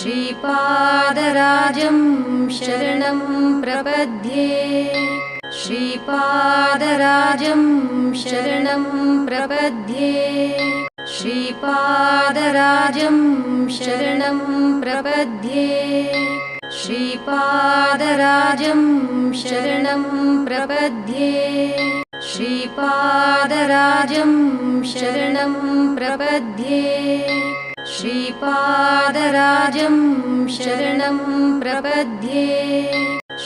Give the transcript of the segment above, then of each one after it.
श्रीपादराजं शरणं प्रपद्ये श्रीपादराजं शरणं प्रपद्ये श्रीपादराजं शरणं प्रपद्ये श्रीपादराजं शरणं प्रपद्ये श्रीपादराजं शरणं प्रपद्ये श्रीपादराजं शरणं प्रपद्ये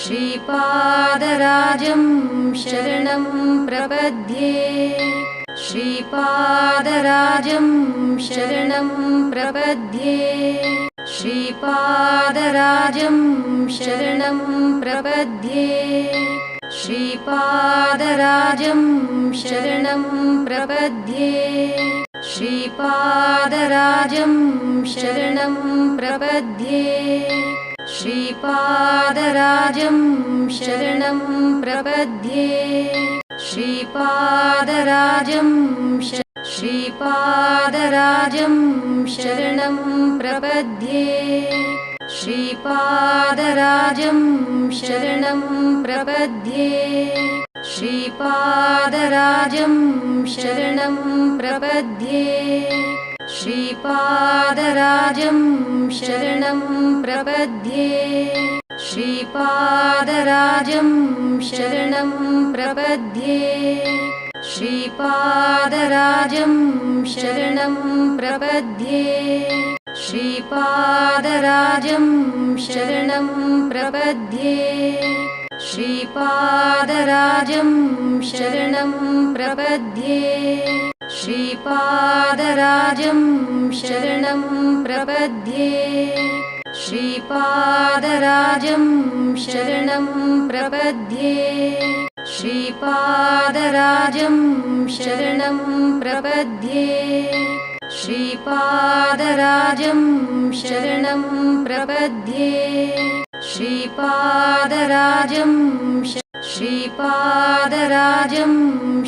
श्रीपादराजं शरणं प्रपद्ये श्रीपादराजं शरणं प्रपद्ये श्रीपादराजं शरणं प्रपद्ये श्रीपादराजं शरणं प्रपद्ये श्रीपादराजं शरणं प्रपद्ये श्रीपादराजं शरणं प्रपद्ये श्रीपादराजं श्रीपादराजं शरणं प्रपद्ये श्रीपादराजं शरणं प्रपद्ये श्रीपादराजं शरणं प्रपद्ये श्रीपादराजं शरणं प्रपद्ये श्रीपादराजं शरणं प्रपद्ये श्रीपादराजं शरणं प्रपद्ये श्रीपादराजं शरणं प्रपद्ये श्रीपादराजं शरणं प्रपद्ये श्रीपादराजं शरणं प्रपद्ये श्रीपादराजं शरणं प्रपद्ये श्रीपादराजं शरणं प्रपद्ये श्रीपादराजं शरणं प्रपद्ये श्रीपादराजं श्रीपादराजं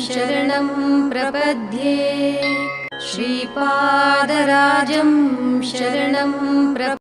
शरणं प्रपद्ये श्रीपादराजं शरणं प्रपद्ये